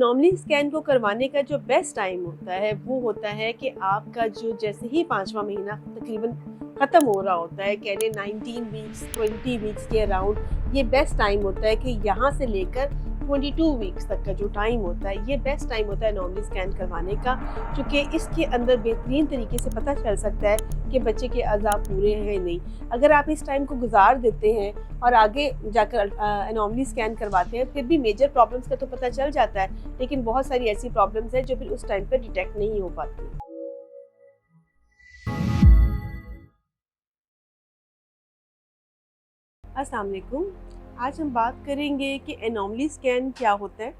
Anomaly scan को करवाने का जो बेस्ट टाइम होता है वो होता है कि आपका जो जैसे ही 5वां महीना तकरीबन ख़त्म हो रहा होता है, कह लें 19 वीक्स 20 वीक्स के अराउंड, ये बेस्ट टाइम होता है कि यहाँ से लेकर 22 वीक्स तक का जो टाइम होता है ये बेस्ट टाइम होता है एनोमली स्कैन करवाने का, क्योंकि इसके अंदर बेहतरीन तरीके से पता चल सकता है कि बच्चे के अज़ा पूरे हैं नहीं। अगर आप इस टाइम को गुजार देते हैं और आगे जाकर एनोमली स्कैन करवाते हैं, फिर भी मेजर प्रॉब्लम्स का तो पता चल जाता है, लेकिन बहुत सारी ऐसी प्रॉब्लम्स हैं जो फिर उस टाइम पर डिटेक्ट नहीं हो पाती। अस्सलाम वालेकुम। आज हम बात करेंगे कि एनोमली स्कैन क्या होता है,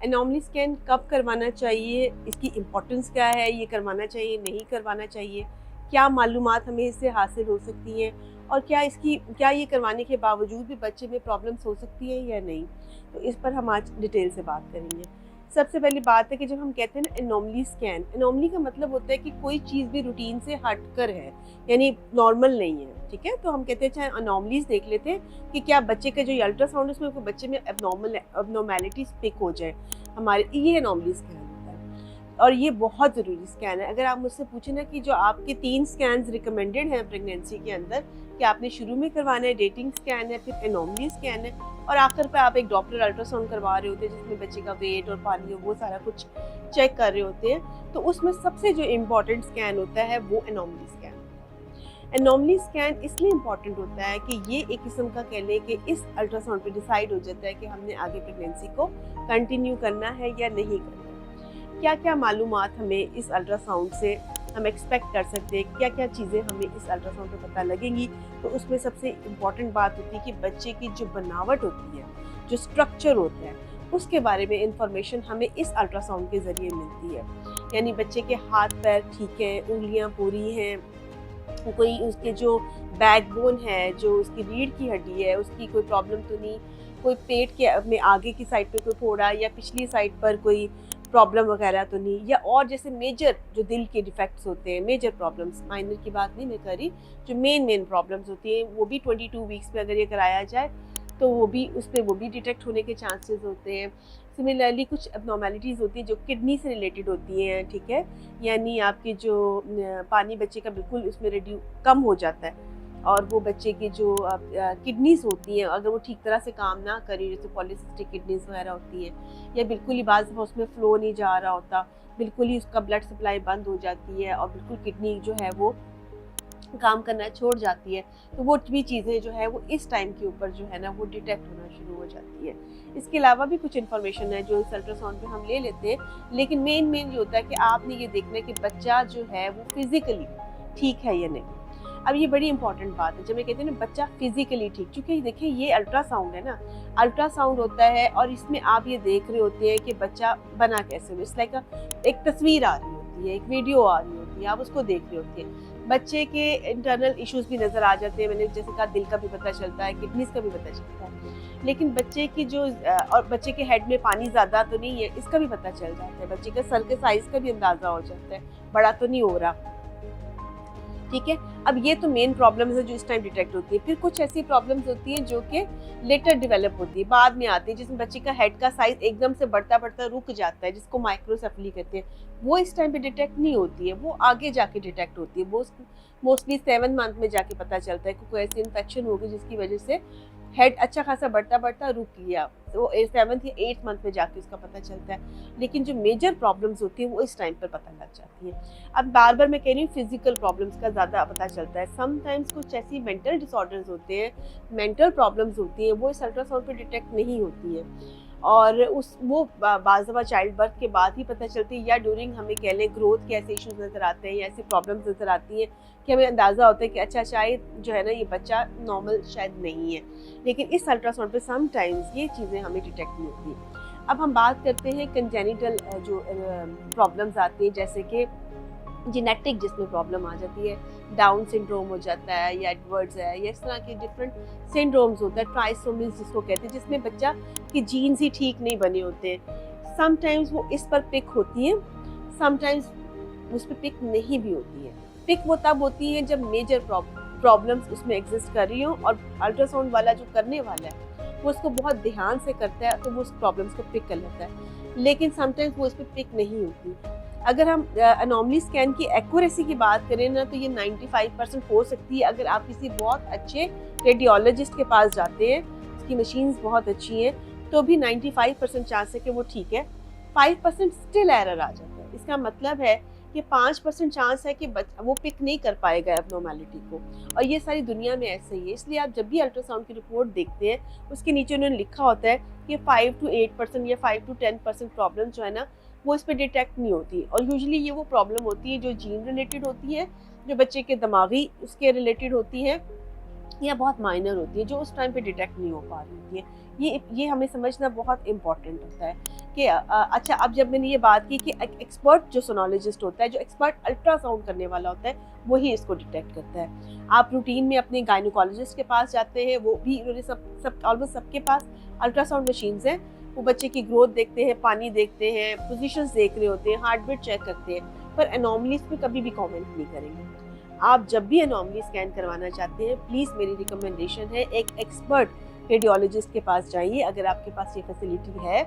एनोमली स्कैन कब करवाना चाहिए, इसकी इम्पोर्टेंस क्या है, ये करवाना चाहिए नहीं करवाना चाहिए, क्या मालूमात हमें इससे हासिल हो सकती हैं और क्या ये करवाने के बावजूद भी बच्चे में प्रॉब्लम्स हो सकती है या नहीं। तो इस पर हम आज डिटेल से बात करेंगे। सबसे पहली बात है कि जब हम कहते हैं ना एनोमली स्कैन, एनोमली का मतलब होता है कि कोई चीज़ भी रूटीन से हटकर है, यानी नॉर्मल नहीं है। ठीक है, तो हम कहते हैं चाहे एनोमलीज देख लेते हैं कि क्या बच्चे का जो अल्ट्रासाउंड है उसमें कोई बच्चे में एबनॉर्मेलिटीज पिक हो जाए, हमारे ये एनोमली स्कैन होता है। और ये बहुत ज़रूरी स्कैन है। अगर आप मुझसे पूछें ना कि जो आपके 3 स्कैन रिकमेंडेड हैं प्रेगनेंसी के अंदर, कि आपने शुरू में करवाना है, डेटिंग स्कैन है, फिर एनोमली स्कैन है, और आखिर पर आप एक डॉप्लर अल्ट्रासाउंड करवा रहे होते हैं जिसमें बच्चे का वेट और पानी वो सारा कुछ चेक कर रहे होते हैं, तो उसमें सबसे जो इम्पॉर्टेंट स्कैन होता है वो एनोमली स्कैन होता है। एनोमली स्कैन इसलिए इम्पॉर्टेंट होता है कि ये एक किस्म का कह लें कि इस अल्ट्रासाउंड पे डिसाइड हो जाता है कि हमने आगे प्रेगनेंसी को कंटिन्यू करना है या नहीं करना। क्या क्या मालूमात हमें इस अल्ट्रासाउंड से हम एक्सपेक्ट कर सकते हैं, क्या क्या चीज़ें हमें इस अल्ट्रासाउंड पे पता लगेंगी। तो उसमें सबसे इम्पॉर्टेंट बात होती है कि बच्चे की जो बनावट होती है, जो स्ट्रक्चर होता है, उसके बारे में इंफॉर्मेशन हमें इस अल्ट्रासाउंड के ज़रिए मिलती है। यानी बच्चे के हाथ पैर ठीक हैं, उंगलियां पूरी हैं, कोई उसके जो बैकबोन है, जो उसकी रीढ़ की हड्डी है, उसकी कोई प्रॉब्लम तो नहीं, कोई पेट के में आगे की साइड पे कोई फोड़ा या पिछली साइड पर कोई प्रॉब्लम वगैरह तो नहीं, या और जैसे मेजर जो दिल के डिफेक्ट्स होते हैं, मेजर प्रॉब्लम्स, माइनर की बात नहीं मैं कर रही, जो मेन प्रॉब्लम्स होती हैं वो भी 22 वीक्स में अगर ये कराया जाए तो वो भी डिटेक्ट होने के चांसेस होते हैं। सिमिलरली कुछ एबनॉर्मेलिटीज़ होती हैं जो किडनी से रिलेटेड होती हैं। ठीक है, यानी आपके जो पानी बच्चे का बिल्कुल उसमें कम हो जाता है, और वो बच्चे की जो किडनीज होती हैं अगर वो ठीक तरह से काम ना करें, जैसे पॉलीसिस्टिक किडनीज वगैरह होती हैं, या बिल्कुल ही बाज़ दफ़ा उसमें फ़्लो नहीं जा रहा होता, बिल्कुल ही उसका ब्लड सप्लाई बंद हो जाती है और बिल्कुल किडनी जो है वो काम करना छोड़ जाती है, तो वो भी चीज़ें जो है वो इस टाइम के ऊपर जो है ना वो डिटेक्ट होना शुरू हो जाती है। इसके अलावा भी कुछ इन्फॉर्मेशन है जो इस अल्ट्रासाउंड पे हम ले लेते हैं, लेकिन मेन ये होता है कि आपने ये देखना है कि बच्चा जो है वो फिज़िकली ठीक है या नहीं। अब ये बड़ी इंपॉर्टेंट बात है, जब मैं कहती हूँ ना बच्चा फिजिकली ठीक, क्योंकि देखिए ये अल्ट्रासाउंड है ना, अल्ट्रासाउंड होता है और इसमें आप ये देख रहे होते हैं कि बच्चा बना कैसे हुआ। इट्स लाइक एक तस्वीर आ रही होती है, एक वीडियो आ रही होती है, आप उसको देख रहे होते हैं। बच्चे के इंटरनल इश्यूज भी नज़र आ जाते हैं, मैंने जैसे कहा दिल का भी पता चलता है, किडनीज का भी पता चलता है, लेकिन बच्चे की जो और बच्चे के हेड में पानी ज़्यादा तो नहीं है इसका भी पता चल जाता है, बच्चे के सर के साइज़ का भी अंदाज़ा हो जाता है, बड़ा तो नहीं हो रहा। ठीक है, अब ये तो मेन प्रॉब्लम्स है जो इस टाइम डिटेक्ट होती है। फिर कुछ ऐसी प्रॉब्लम्स होती हैं जो कि लेटर डेवलप होती है, बाद में आती है, जिसमें बच्चे का हेड का साइज एकदम से बढ़ता बढ़ता रुक जाता है, जिसको माइक्रोसेफली कहते हैं। वो इस टाइम पे डिटेक्ट नहीं होती है, वो आगे जाके डिटेक्ट होती है, वो मोस्टली 7 मंथ में जाके पता चलता है कि कोई ऐसी इन्फेक्शन होगी जिसकी वजह से हेड अच्छा खासा बढ़ता बढ़ता रुक गया, तो 7th या 8th मंथ में जाके उसका पता चलता है। लेकिन जो मेजर प्रॉब्लम्स होती हैं वो इस टाइम पर पता लग जाती हैं। अब बार बार मैं कह रही हूँ फिजिकल प्रॉब्लम्स का ज़्यादा पता चलता है, समटाइम्स कुछ ऐसी मेंटल डिसऑर्डर्स होते हैं, मेंटल प्रॉब्लम्स होती हैं, वो इस अल्ट्रासाउंड पर डिटेक्ट नहीं होती हैं, और वो बाज़ दफ़ा चाइल्ड बर्थ के बाद ही पता चलती है, या ड्यूरिंग हमें कह लें ग्रोथ के ऐसे इश्यूज नज़र आते हैं या ऐसी प्रॉब्लम्स नज़र आती हैं कि हमें अंदाज़ा होता है कि अच्छा शायद जो है ना ये बच्चा नॉर्मल शायद नहीं है, लेकिन इस अल्ट्रासाउंड पे समटाइम्स ये चीज़ें हमें डिटेक्ट नहीं होती। अब हम बात करते हैं कंजेनिटल जो प्रॉब्लम्स आती हैं, जैसे कि जेनेटिक जिसमें प्रॉब्लम आ जाती है, डाउन सिंड्रोम हो जाता है या एडवर्ड्स है या इस तरह के डिफरेंट सिंड्रोम्स होता है, ट्राइसोमीज जिसको कहते हैं, जिसमें बच्चा के जीन्स ही ठीक नहीं बने होते हैं। समटाइम्स वो इस पर पिक होती हैं, समटाइम्स उस पर पिक नहीं भी होती है। पिक वो तब होती है जब मेजर प्रॉब्लम्स उसमें एग्जिस्ट कर रही हो, और अल्ट्रासाउंड वाला जो करने वाला है वो उसको बहुत ध्यान से करता है, तो वो उस प्रॉब्लम्स को पिक कर लेता है। लेकिन समटाइम्स वो इस पर पिक नहीं होती। अगर हम एनॉमली स्कैन की एक्यूरेसी की बात करें ना, तो ये 95% हो सकती है अगर आप किसी बहुत अच्छे रेडियोलॉजिस्ट के पास जाते हैं, उसकी मशीन्स बहुत अच्छी हैं, तो भी 95% चांस है कि वो ठीक है। 5% स्टिल एरर आ जाता है। इसका मतलब है कि 5% चांस है कि वो पिक नहीं कर पाएगा एबनॉर्मेलिटी को, और ये सारी दुनिया में ऐसे ही है। इसलिए आप जब भी अल्ट्रासाउंड की रिपोर्ट देखते हैं, उसके नीचे उन्होंने लिखा होता है कि 5 to 8% या 5 to 10% प्रॉब्लम जो है ना, वो इस पर डिटेक्ट नहीं होती। और यूजुअली ये वो प्रॉब्लम होती है जो जीन रिलेटेड होती है, जो बच्चे के दिमागी उसके रिलेटेड होती है, या बहुत माइनर होती है जो उस टाइम पे डिटेक्ट नहीं हो पा रही होती है। ये हमें समझना बहुत इंपॉर्टेंट होता है कि अच्छा, अब जब मैंने ये बात की कि एक्सपर्ट जो सोनोलॉजिस्ट होता है, जो एक्सपर्ट अल्ट्रासाउंड करने वाला होता है, वही इसको डिटेक्ट करता है। आप रूटीन में अपने गायनोकोलॉजिस्ट के पास जाते हैं, वो भी उन्होंने सब ऑलमोस्ट सबके पास अल्ट्रासाउंड मशीन्स हैं। वो बच्चे की ग्रोथ देखते हैं, पानी देखते हैं, पोजीशंस देख रहे होते हैं, हार्ट बीट चेक करते हैं, पर एनॉमलीज पे कभी भी कमेंट नहीं करेंगे। आप जब भी एनॉमली स्कैन करवाना चाहते हैं, प्लीज़ मेरी रिकमेंडेशन है एक एक्सपर्ट रेडियोलॉजिस्ट के पास जाइए। अगर आपके पास ये फैसिलिटी है,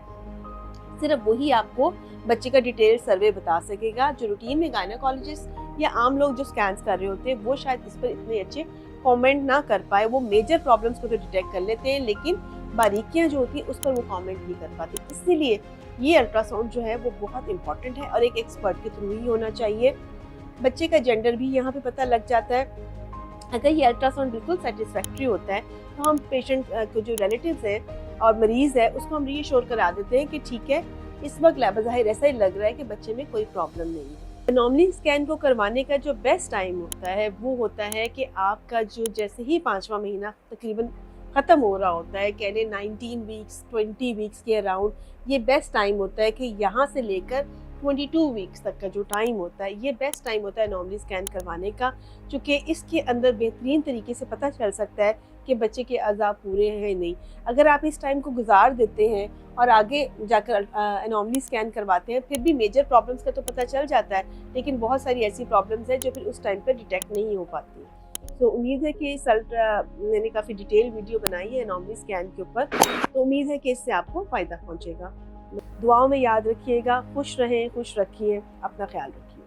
सिर्फ वही आपको बच्चे का डिटेल सर्वे बता सकेगा। जो रूटीन में गायनोकोलॉजिस्ट या आम लोग जो स्कैन्स कर रहे होते हैं, वो शायद इस पर इतने अच्छे कमेंट ना कर पाए। वो मेजर प्रॉब्लम्स को तो डिटेक्ट कर लेते हैं, लेकिन बारीकियां जो होती हैं उस पर वो कमेंट नहीं कर पाते। इसीलिए ये अल्ट्रासाउंड जो है वो बहुत इंपॉर्टेंट है और एक एक्सपर्ट के थ्रू ही होना चाहिए। बच्चे का जेंडर भी यहाँ पे पता लग जाता है। अगर ये अल्ट्रासाउंड बिल्कुल सेटिस्फैक्ट्री होता है, तो हम पेशेंट को जो रिलेटिव्स हैं और मरीज़ है, उसको हम रीअश्योर करा देते हैं कि ठीक है, इस वक्त बज़ाहिर ऐसा ही लग रहा है कि बच्चे में कोई प्रॉब्लम नहीं है। एनॉमली स्कैन को करवाने का जो बेस्ट टाइम होता है, वो होता है कि आपका जो जैसे ही 5वां महीना तकरीबन ख़त्म हो रहा होता है, कह लें 19 वीक्स 20 वीक्स के अराउंड, ये बेस्ट टाइम होता है कि यहाँ से लेकर 22 वीक्स तक का जो टाइम होता है, ये बेस्ट टाइम होता है एनॉमली स्कैन करवाने का, क्योंकि इसके अंदर बेहतरीन तरीके से पता चल सकता है कि बच्चे के अज़ा पूरे हैं या नहीं। अगर आप इस टाइम को गुजार देते हैं और आगे जाकर एनॉमली स्कैन करवाते हैं, फिर भी मेजर प्रॉब्लम्स का तो पता चल जाता है, लेकिन बहुत सारी ऐसी प्रॉब्लम्स हैं जो फिर उस टाइम पर डिटेक्ट नहीं हो पाती। तो उम्मीद है कि मैंने काफ़ी डिटेल वीडियो बनाई है एनॉमली स्कैन के ऊपर, तो उम्मीद है कि इससे आपको फ़ायदा पहुँचेगा। दुआओं में याद रखिएगा, खुश रहें, खुश रखिए, अपना ख्याल रखिए।